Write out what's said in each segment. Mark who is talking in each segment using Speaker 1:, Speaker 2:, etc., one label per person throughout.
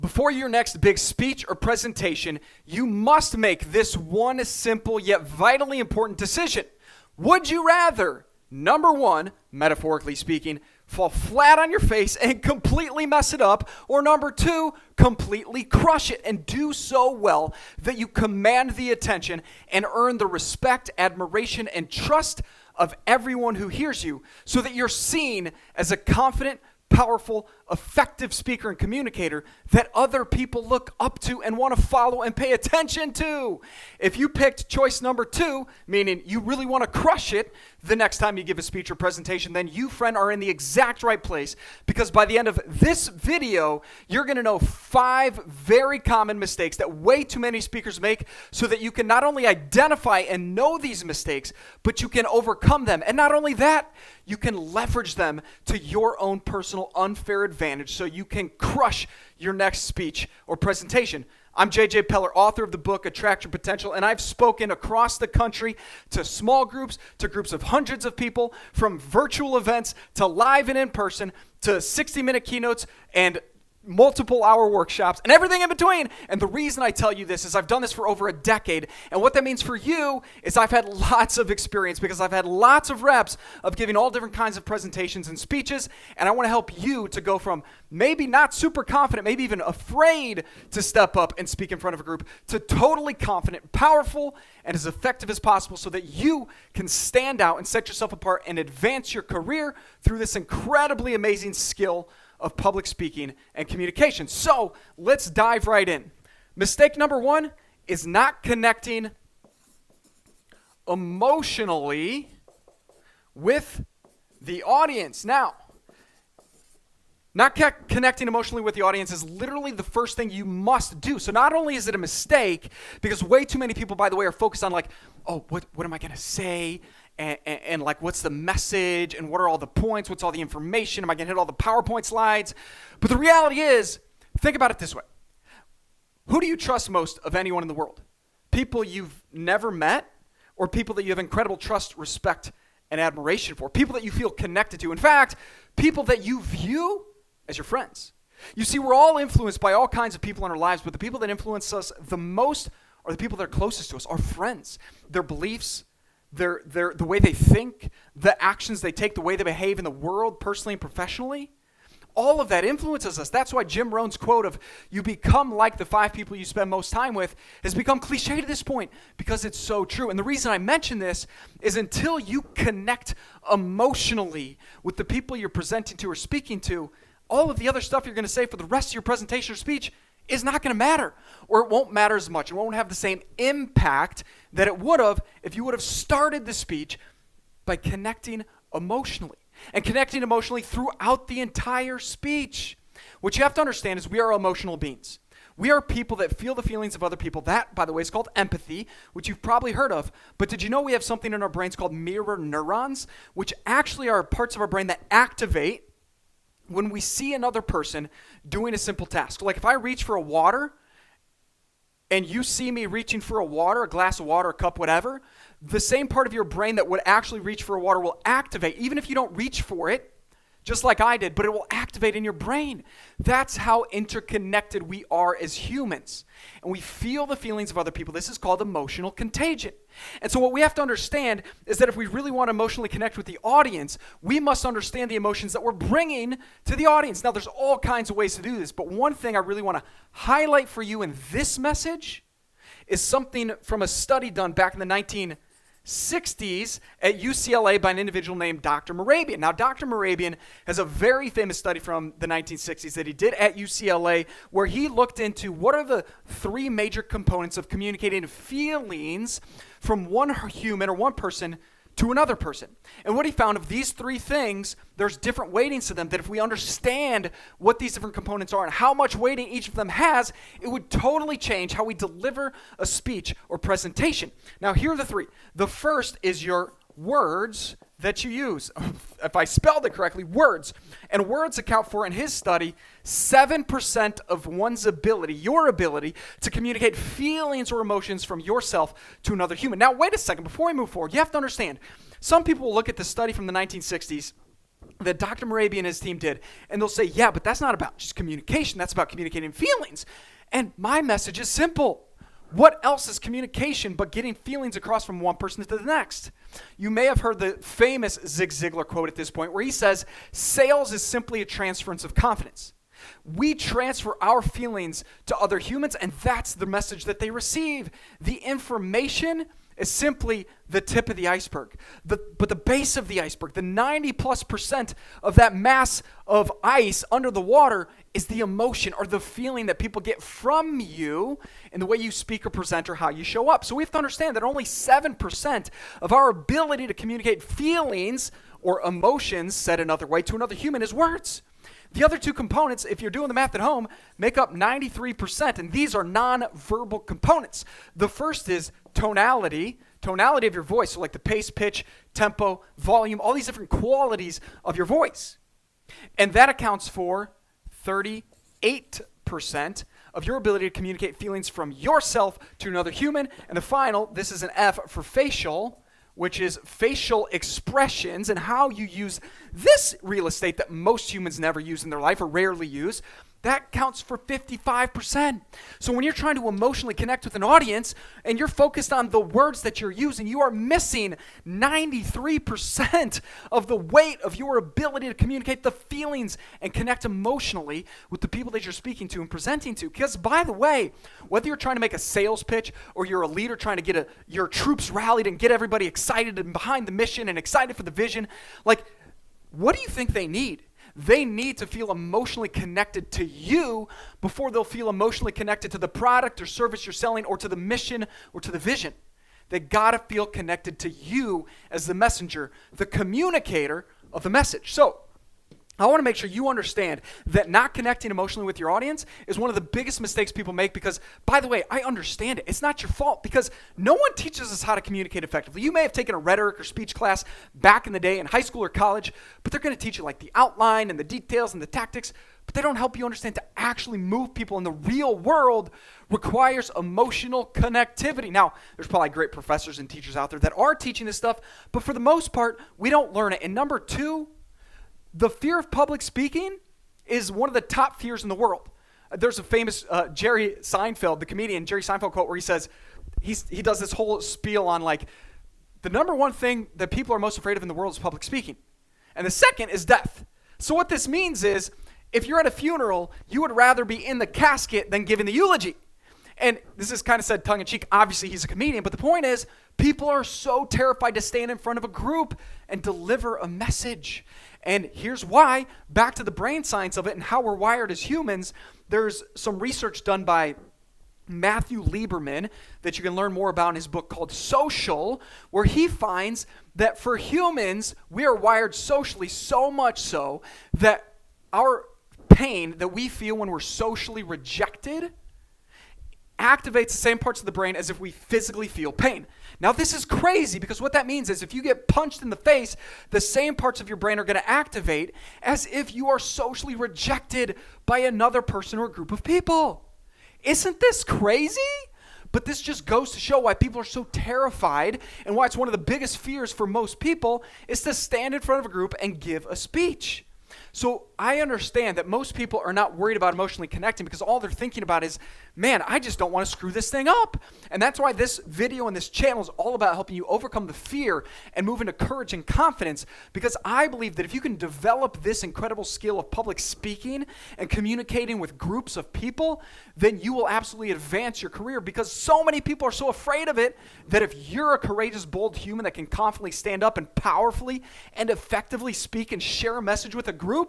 Speaker 1: Before your next big speech or presentation, you must make this one simple yet vitally important decision. Would you rather, number one, metaphorically speaking, fall flat on your face and completely mess it up, or number two, completely crush it and do so well that you command the attention and earn the respect, admiration, and trust of everyone who hears you, so that you're seen as a confident, powerful, effective speaker and communicator that other people look up to and want to follow and pay attention to. If you picked choice number two, meaning you really want to crush it the next time you give a speech or presentation, then you, friend, are in the exact right place, because by the end of this video, you're going to know 5 very common mistakes that way too many speakers make, so that you can not only identify and know these mistakes, but you can overcome them. And not only that, you can leverage them to your own personal unfair advantage so you can crush your next speech or presentation. I'm JJ Peller, author of the book Attract Your Potential, and I've spoken across the country to small groups, to groups of hundreds of people, from virtual events to live and in person, to 60-minute keynotes and multiple hour workshops and everything in between. And the reason I tell you this is I've done this for over a decade. And what that means for you is I've had lots of experience, because I've had lots of reps of giving all different kinds of presentations and speeches. And I want to help you to go from maybe not super confident, maybe even afraid to step up and speak in front of a group, to totally confident, powerful, and as effective as possible, so that you can stand out and set yourself apart and advance your career through this incredibly amazing skill of public speaking and communication. So let's dive right in. Mistake number one is not connecting emotionally with the audience. Now, not connecting emotionally with the audience is literally the first thing you must do. So not only is it a mistake, because way too many people, by the way, are focused on like, oh, what am I going to say? And like, what's the message? And what are all the points? What's all the information? Am I going to hit all the PowerPoint slides? But the reality is, think about it this way. Who do you trust most of anyone in the world? People you've never met, or people that you have incredible trust, respect, and admiration for? People that you feel connected to. In fact, people that you view as your friends. You see, we're all influenced by all kinds of people in our lives, but the people that influence us the most are the people that are closest to us, our friends. Their beliefs, the way they think, the actions they take, the way they behave in the world, personally and professionally. All of that influences us. That's why Jim Rohn's quote of "you become like the 5 people you spend most time with" has become cliche to this point, because it's so true. And the reason I mention this is, until you connect emotionally with the people you're presenting to or speaking to, all of the other stuff you're going to say for the rest of your presentation or speech is not going to matter, or it won't matter as much. It won't have the same impact that it would have if you would have started the speech by connecting emotionally, and connecting emotionally throughout the entire speech. What you have to understand is we are emotional beings. We are people that feel the feelings of other people. That, by the way, is called empathy, which you've probably heard of. But did you know we have something in our brains called mirror neurons, which actually are parts of our brain that activate when we see another person doing a simple task? Like if I reach for a water and you see me reaching for a water, a glass of water, a cup, whatever, the same part of your brain that would actually reach for a water will activate, even if you don't reach for it, just like I did, but it will activate in your brain. That's how interconnected we are as humans. And we feel the feelings of other people. This is called emotional contagion. And so what we have to understand is that if we really want to emotionally connect with the audience, we must understand the emotions that we're bringing to the audience. Now, there's all kinds of ways to do this, but one thing I really want to highlight for you in this message is something from a study done back in the 1960s at UCLA by an individual named Dr. Mehrabian. Now, Dr. Mehrabian has a very famous study from the 1960s that he did at UCLA, where he looked into what are the 3 major components of communicating feelings from one human or one person to another person. And what he found, of these 3 things, there's different weightings to them, that if we understand what these different components are and how much weighting each of them has, it would totally change how we deliver a speech or presentation. Now, here are the 3. The first is your words that you use. If I spelled it correctly, words. And words account for, in his study, 7% of one's ability, your ability, to communicate feelings or emotions from yourself to another human. Now, wait a second. Before we move forward, you have to understand, some people will look at the study from the 1960s that Dr. Marabi and his team did. And they'll say, yeah, but that's not about just communication. That's about communicating feelings. And my message is simple. What else is communication but getting feelings across from one person to the next? You may have heard the famous Zig Ziglar quote at this point where he says, sales is simply a transference of confidence. We transfer our feelings to other humans, and that's the message that they receive. The information is simply the tip of the iceberg. But the base of the iceberg, the 90+% of that mass of ice under the water is the emotion or the feeling that people get from you in the way you speak or present or how you show up. So we have to understand that only 7% of our ability to communicate feelings or emotions, said another way, to another human is words. The other two components, if you're doing the math at home, make up 93%, and these are non-verbal components. The first is tonality of your voice, so like the pace, pitch, tempo, volume, all these different qualities of your voice. And that accounts for 38% of your ability to communicate feelings from yourself to another human. And the final, this is an F for facial, which is facial expressions and how you use this real estate that most humans never use in their life or rarely use. That counts for 55%. So when you're trying to emotionally connect with an audience and you're focused on the words that you're using, you are missing 93% of the weight of your ability to communicate the feelings and connect emotionally with the people that you're speaking to and presenting to. Because, by the way, whether you're trying to make a sales pitch or you're a leader trying to get your troops rallied and get everybody excited and behind the mission and excited for the vision, like, what do you think they need? They need to feel emotionally connected to you before they'll feel emotionally connected to the product or service you're selling or to the mission or to the vision. They got to feel connected to you as the messenger, the communicator of the message. So I want to make sure you understand that not connecting emotionally with your audience is one of the biggest mistakes people make because, by the way, I understand it. It's not your fault because no one teaches us how to communicate effectively. You may have taken a rhetoric or speech class back in the day in high school or college, but they're going to teach you like the outline and the details and the tactics, but they don't help you understand to actually move people in the real world requires emotional connectivity. Now, there's probably great professors and teachers out there that are teaching this stuff, but for the most part, we don't learn it. And number two, the fear of public speaking is one of the top fears in the world. There's a famous Jerry Seinfeld, the comedian Jerry Seinfeld quote where he says, he does this whole spiel on like, the number one thing that people are most afraid of in the world is public speaking. And the second is death. So what this means is, if you're at a funeral, you would rather be in the casket than giving the eulogy. And this is kind of said tongue-in-cheek. Obviously, he's a comedian. But the point is, people are so terrified to stand in front of a group and deliver a message. And here's why. Back to the brain science of it and how we're wired as humans, there's some research done by Matthew Lieberman that you can learn more about in his book called Social, where he finds that for humans, we are wired socially so much so that our pain that we feel when we're socially rejected activates the same parts of the brain as if we physically feel pain. Now, this is crazy because what that means is if you get punched in the face, the same parts of your brain are going to activate as if you are socially rejected by another person or a group of people. Isn't this crazy? But this just goes to show why people are so terrified and why it's one of the biggest fears for most people is to stand in front of a group and give a speech. So I understand that most people are not worried about emotionally connecting because all they're thinking about is, man, I just don't want to screw this thing up. And that's why this video and this channel is all about helping you overcome the fear and move into courage and confidence, because I believe that if you can develop this incredible skill of public speaking and communicating with groups of people, then you will absolutely advance your career, because so many people are so afraid of it that if you're a courageous, bold human that can confidently stand up and powerfully and effectively speak and share a message with a group,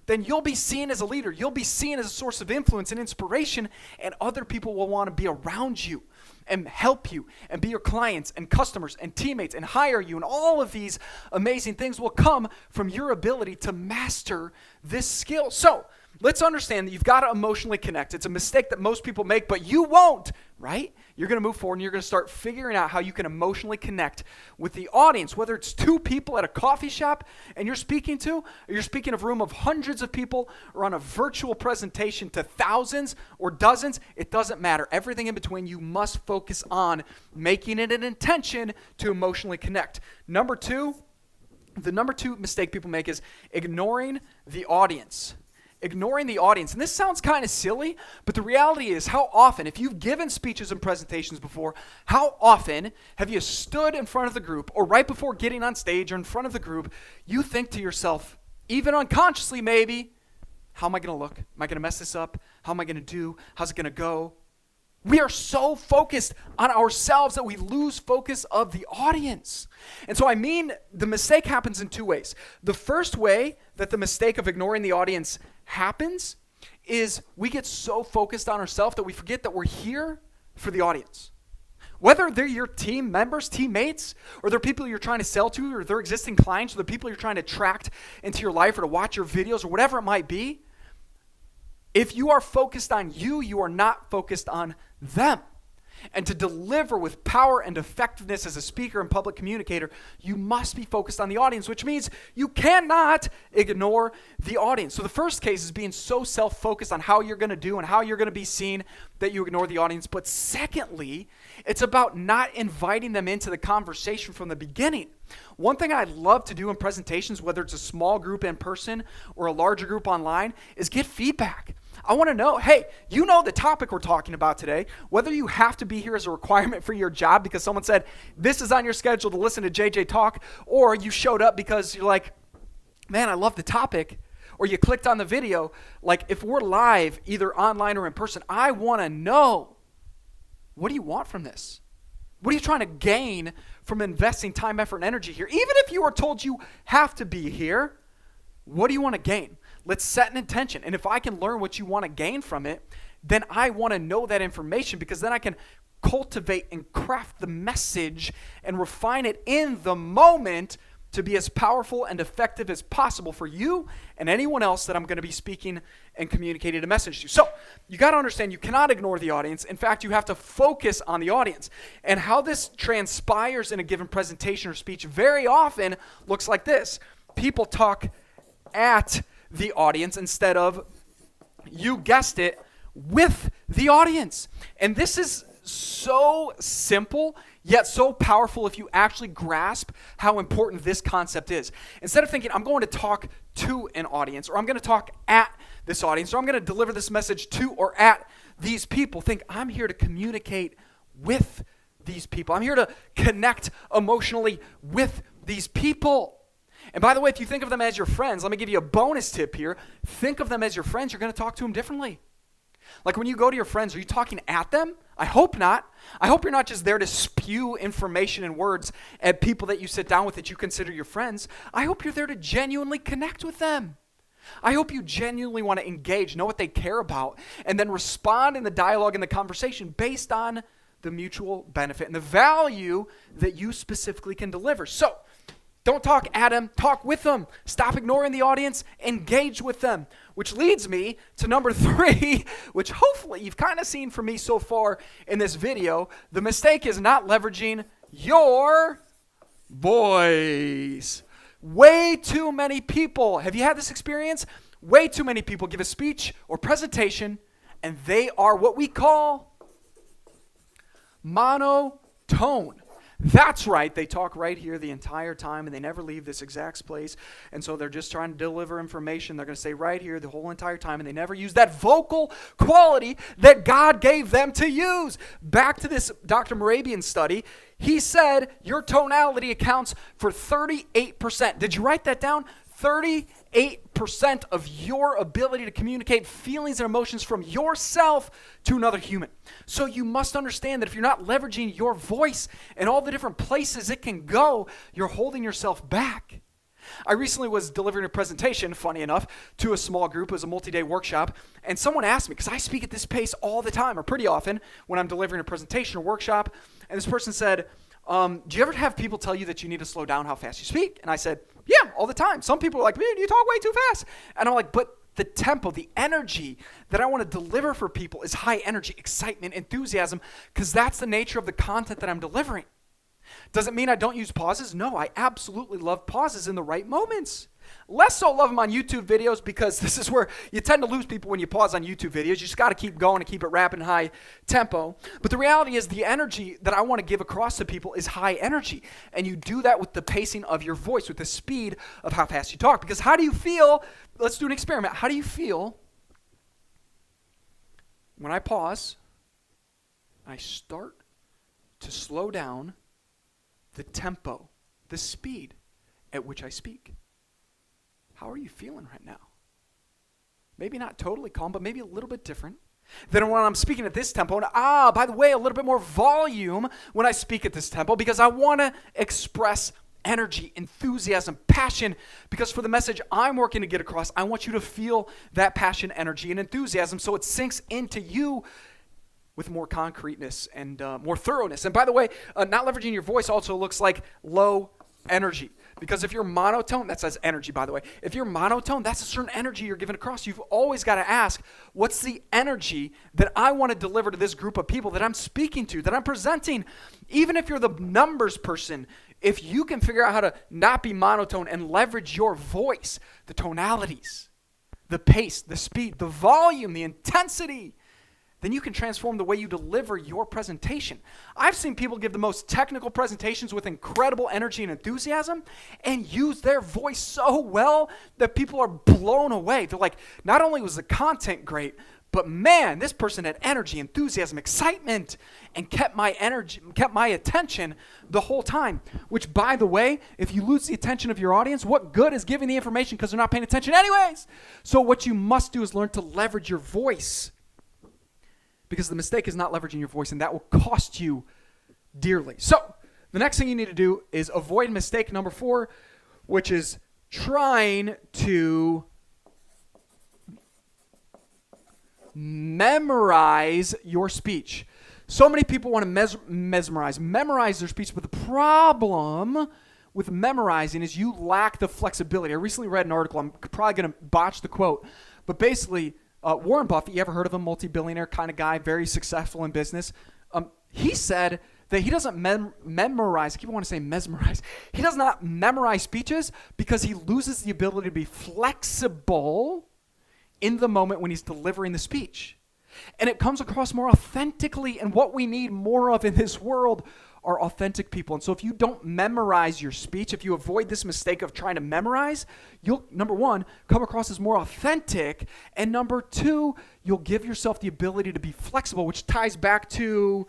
Speaker 1: then you'll be seen as a leader. You'll be seen as a source of influence and inspiration, and other people will want to be around you and help you and be your clients and customers and teammates and hire you. And all of these amazing things will come from your ability to master this skill. So let's understand that you've got to emotionally connect. It's a mistake that most people make, but you won't, right? You're going to move forward and you're going to start figuring out how you can emotionally connect with the audience, whether it's two people at a coffee shop and you're speaking to, or you're speaking of a room of hundreds of people, or on a virtual presentation to thousands or dozens. It doesn't matter. Everything in between, you must focus on making it an intention to emotionally connect. Number two, The number 2 mistake people make is ignoring the audience. Ignoring the audience. And this sounds kind of silly, but the reality is how often, if you've given speeches and presentations before, how often have you stood in front of the group or right before getting on stage or in front of the group, you think to yourself, even unconsciously maybe, how am I going to look? Am I going to mess this up? How am I going to do? How's it going to go? We are so focused on ourselves that we lose focus of the audience. And so the mistake happens in 2 ways. The first way that the mistake of ignoring the audience happens is we get so focused on ourselves that we forget that we're here for the audience. Whether they're your team members, teammates, or they're people you're trying to sell to, or they're existing clients, or the people you're trying to attract into your life or to watch your videos or whatever it might be, if you are focused on you, you are not focused on them. And to deliver with power and effectiveness as a speaker and public communicator, you must be focused on the audience, which means you cannot ignore the audience. So the first case is being so self-focused on how you're going to do and how you're going to be seen that you ignore the audience. But secondly, it's about not inviting them into the conversation from the beginning. One thing I love to do in presentations, whether it's a small group in person or a larger group online, is get feedback. I want to know, hey, you know the topic we're talking about today, whether you have to be here as a requirement for your job because someone said this is on your schedule to listen to JJ talk, or you showed up because you're like, man, I love the topic, or you clicked on the video. Like if we're live, either online or in person, I want to know, what do you want from this? What are you trying to gain from investing time, effort, and energy here? Even if you are told you have to be here, what do you want to gain? Let's set an intention. And if I can learn what you want to gain from it, then I want to know that information because then I can cultivate and craft the message and refine it in the moment to be as powerful and effective as possible for you and anyone else that I'm going to be speaking and communicating a message to. So you got to understand you cannot ignore the audience. In fact, you have to focus on the audience. And how this transpires in a given presentation or speech very often looks like this. People talk at the audience instead of, you guessed it, with the audience. And this is so simple, yet so powerful if you actually grasp how important this concept is. Instead of thinking, I'm going to talk to an audience, or I'm going to talk at this audience, or I'm going to deliver this message to or at these people, think, I'm here to communicate with these people. I'm here to connect emotionally with these people. And by the way, if you think of them as your friends, let me give you a bonus tip here. Think of them as your friends. You're going to talk to them differently. Like when you go to your friends, are you talking at them? I hope not. I hope you're not just there to spew information and words at people that you sit down with that you consider your friends. I hope you're there to genuinely connect with them. I hope you genuinely want to engage, know what they care about, and then respond in the dialogue and the conversation based on the mutual benefit and the value that you specifically can deliver. So, don't talk at them, talk with them. Stop ignoring the audience, engage with them. Which leads me to number 3, which hopefully you've kind of seen from me so far in this video. The mistake is not leveraging your voice. Way too many people, have you had this experience? Way too many people give a speech or presentation and they are what we call monotone. That's right, they talk right here the entire time and they never leave this exact place. And so they're just trying to deliver information. They're going to stay right here the whole entire time and they never use that vocal quality that God gave them to use. Back to this Dr. Morabian study, he said your tonality accounts for 38%. Did you write that down? 38% of your ability to communicate feelings and emotions from yourself to another human. So you must understand that if you're not leveraging your voice and all the different places it can go, you're holding yourself back. I recently was delivering a presentation, funny enough, to a small group. It was a multi-day workshop, and someone asked me, because I speak at this pace all the time, or pretty often, when I'm delivering a presentation or workshop, and this person said, do you ever have people tell you that you need to slow down how fast you speak? And I said, yeah, all the time. Some people are like, man, you talk way too fast. And I'm like, but the tempo, the energy that I want to deliver for people is high energy, excitement, enthusiasm, because that's the nature of the content that I'm delivering. Does it mean I don't use pauses? No, I absolutely love pauses in the right moments. Less so love them on YouTube videos, because this is where you tend to lose people when you pause on YouTube videos. You just got to keep going and keep it rapid and high tempo. But the reality is the energy that I want to give across to people is high energy. And you do that with the pacing of your voice, with the speed of how fast you talk. Because how do you feel? Let's do an experiment. How do you feel when I pause, I start to slow down the tempo, the speed at which I speak? How are you feeling right now? Maybe not totally calm, but maybe a little bit different than when I'm speaking at this tempo. And by the way, a little bit more volume when I speak at this tempo, because I want to express energy, enthusiasm, passion, because for the message I'm working to get across, I want you to feel that passion, energy, and enthusiasm so it sinks into you with more concreteness and more thoroughness. And by the way, not leveraging your voice also looks like low energy. Because if you're monotone, that says energy, by the way. If you're monotone, that's a certain energy you're giving across. You've always got to ask, what's the energy that I want to deliver to this group of people that I'm speaking to, that I'm presenting? Even if you're the numbers person, if you can figure out how to not be monotone and leverage your voice, the tonalities, the pace, the speed, the volume, the intensity, then you can transform the way you deliver your presentation. I've seen people give the most technical presentations with incredible energy and enthusiasm and use their voice so well that people are blown away. They're like, not only was the content great, but man, this person had energy, enthusiasm, excitement, and kept my attention the whole time. Which, by the way, if you lose the attention of your audience, what good is giving the information because they're not paying attention anyways? So what you must do is learn to leverage your voice. Because the mistake is not leveraging your voice, and that will cost you dearly. So the next thing you need to do is avoid mistake number 4, which is trying to memorize your speech. So many people want to memorize their speech, but the problem with memorizing is you lack the flexibility. I recently read an article. I'm probably going to botch the quote, but basically, Warren Buffett, you ever heard of him? Multi-billionaire kind of guy, very successful in business. He said that he doesn't memorize. I keep wanting to say mesmerize. He does not memorize speeches because he loses the ability to be flexible in the moment when he's delivering the speech. And it comes across more authentically, and what we need more of in this world are authentic people. And so if you don't memorize your speech, if you avoid this mistake of trying to memorize, you'll, number 1, come across as more authentic, and number 2, you'll give yourself the ability to be flexible, which ties back to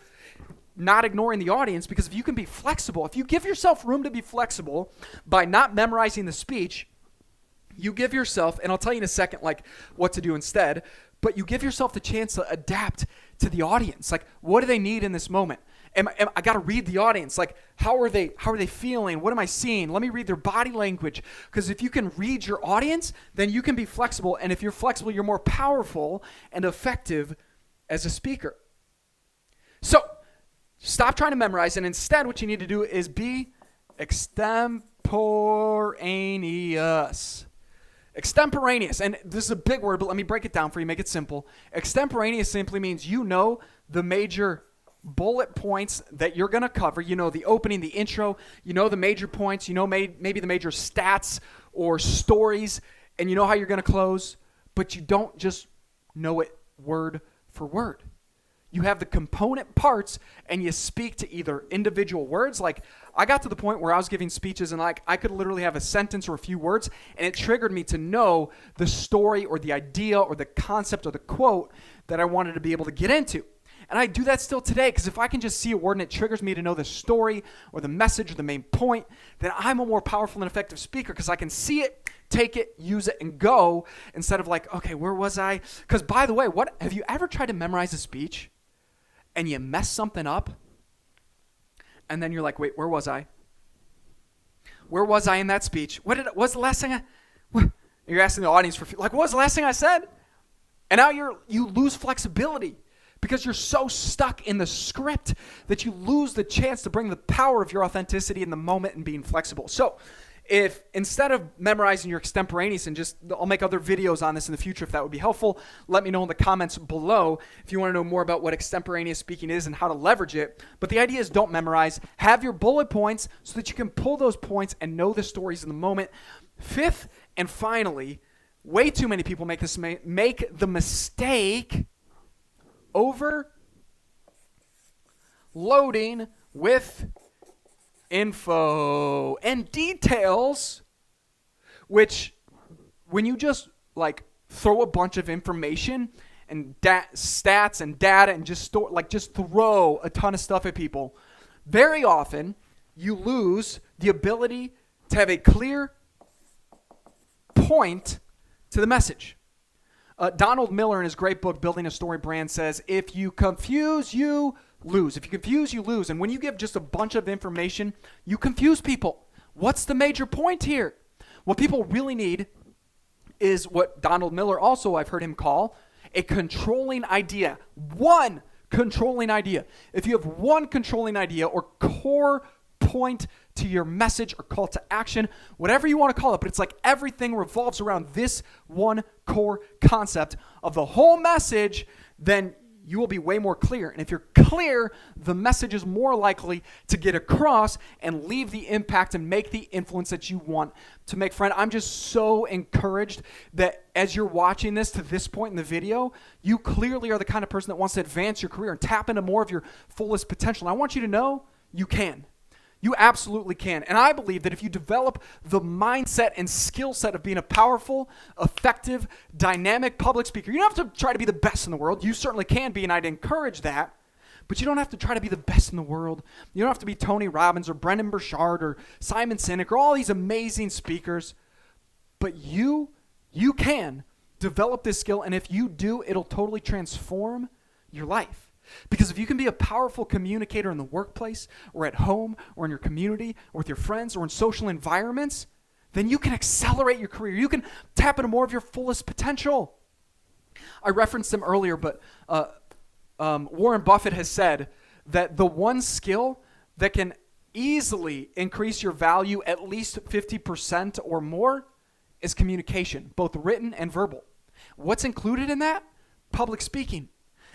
Speaker 1: not ignoring the audience, because if you can be flexible, if you give yourself room to be flexible by not memorizing the speech, you give yourself, and I'll tell you in a second like what to do instead, but you give yourself the chance to adapt to the audience. Like, what do they need in this moment? I got to read the audience. Like, how are they feeling? What am I seeing? Let me read their body language. Because if you can read your audience, then you can be flexible. And if you're flexible, you're more powerful and effective as a speaker. So stop trying to memorize. And instead, what you need to do is be extemporaneous. Extemporaneous. And this is a big word, but let me break it down for you, make it simple. Extemporaneous simply means you know the major bullet points that you're going to cover. You know the opening, the intro, you know the major points, you know maybe the major stats or stories, and you know how you're going to close, but you don't just know it word for word. You have the component parts, and you speak to either individual words. Like, I got to the point where I was giving speeches, and like I could literally have a sentence or a few words, and it triggered me to know the story or the idea or the concept or the quote that I wanted to be able to get into. And I do that still today, because if I can just see a word and it triggers me to know the story or the message or the main point, then I'm a more powerful and effective speaker, because I can see it, take it, use it, and go, instead of like, okay, where was I? Because by the way, have you ever tried to memorize a speech and you mess something up, and then you're like, wait, where was I? Where was I in that speech? What was the last thing you're asking the audience for, like, what was the last thing I said? And now you lose flexibility, because you're so stuck in the script that you lose the chance to bring the power of your authenticity in the moment and being flexible. So if instead of memorizing your extemporaneous, and I'll make other videos on this in the future if that would be helpful, let me know in the comments below if you want to know more about what extemporaneous speaking is and how to leverage it. But the idea is, don't memorize. Have your bullet points so that you can pull those points and know the stories in the moment. 5th And finally, way too many people make the mistake overloading with info and details, which when you just like throw a bunch of information and stats and data and just throw a ton of stuff at people, very often you lose the ability to have a clear point to the message. Donald Miller, in his great book, Building a Story Brand, says, if you confuse, you lose. If you confuse, you lose. And when you give just a bunch of information, you confuse people. What's the major point here? What people really need is what Donald Miller also, I've heard him call, a controlling idea. One controlling idea. If you have one controlling idea or core point to your message or call to action, whatever you want to call it, but it's like everything revolves around this one core concept of the whole message, then you will be way more clear. And if you're clear, the message is more likely to get across and leave the impact and make the influence that you want to make. Friend, I'm just so encouraged that as you're watching this to this point in the video, you clearly are the kind of person that wants to advance your career and tap into more of your fullest potential. And I want you to know you can. You absolutely can. And I believe that if you develop the mindset and skill set of being a powerful, effective, dynamic public speaker, you don't have to try to be the best in the world. You certainly can be, and I'd encourage that. But you don't have to try to be the best in the world. You don't have to be Tony Robbins or Brendan Burchard or Simon Sinek or all these amazing speakers. But you can develop this skill, and if you do, it'll totally transform your life. Because if you can be a powerful communicator in the workplace or at home or in your community or with your friends or in social environments, then you can accelerate your career. You can tap into more of your fullest potential. I referenced him earlier, but Warren Buffett has said that the one skill that can easily increase your value at least 50% or more is communication, both written and verbal. What's included in that? Public speaking.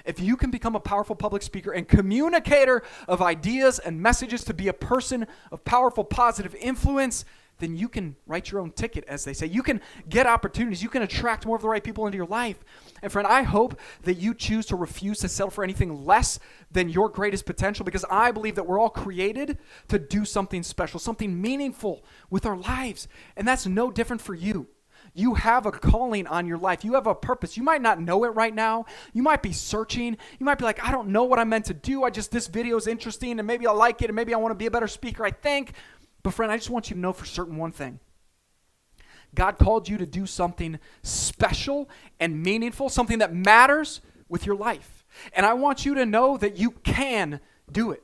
Speaker 1: If you can become a powerful public speaker and communicator of ideas and messages to be a person of powerful, positive influence, then you can write your own ticket, as they say. You can get opportunities. You can attract more of the right people into your life. And friend, I hope that you choose to refuse to settle for anything less than your greatest potential, because I believe that we're all created to do something special, something meaningful with our lives. And that's no different for you. You have a calling on your life. You have a purpose. You might not know it right now. You might be searching. You might be like, I don't know what I'm meant to do. This video is interesting, and maybe I like it, and maybe I want to be a better speaker, I think. But friend, I just want you to know for certain one thing. God called you to do something special and meaningful, something that matters with your life. And I want you to know that you can do it.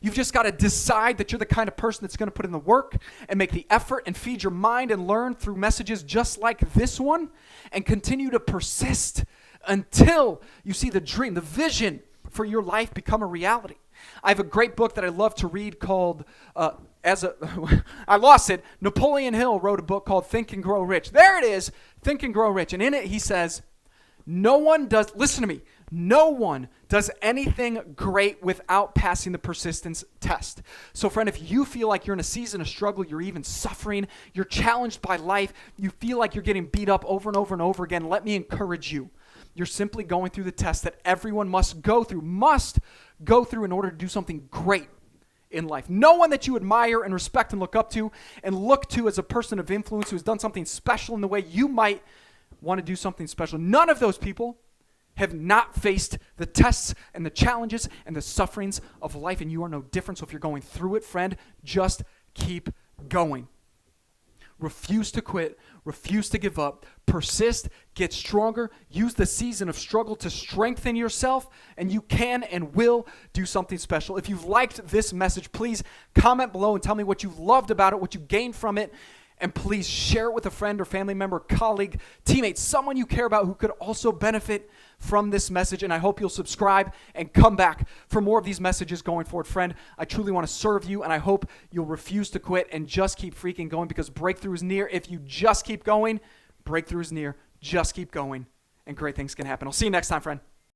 Speaker 1: You've just got to decide that you're the kind of person that's going to put in the work and make the effort and feed your mind and learn through messages just like this one and continue to persist until you see the dream, the vision for your life become a reality. I have a great book that I love to read called, I lost it. Napoleon Hill wrote a book called Think and Grow Rich. There it is, Think and Grow Rich. And in it he says, no one does anything great without passing the persistence test. So friend, if you feel like you're in a season of struggle, you're even suffering, you're challenged by life, you feel like you're getting beat up over and over and over again, let me encourage you. You're simply going through the test that everyone must go through in order to do something great in life. No one that you admire and respect and look up to and look to as a person of influence who has done something special in the way you might want to do something special. None of those people have not faced the tests and the challenges and the sufferings of life, and you are no different. So if you're going through it, friend, just keep going. Refuse to quit. Refuse to give up. Persist. Get stronger. Use the season of struggle to strengthen yourself, and you can and will do something special. If you've liked this message, please comment below and tell me what you loved about it, what you gained from it. And please share it with a friend or family member, colleague, teammate, someone you care about who could also benefit from this message. And I hope you'll subscribe and come back for more of these messages going forward. Friend, I truly want to serve you, and I hope you'll refuse to quit and just keep freaking going, because breakthrough is near. If you just keep going, breakthrough is near. Just keep going, and great things can happen. I'll see you next time, friend.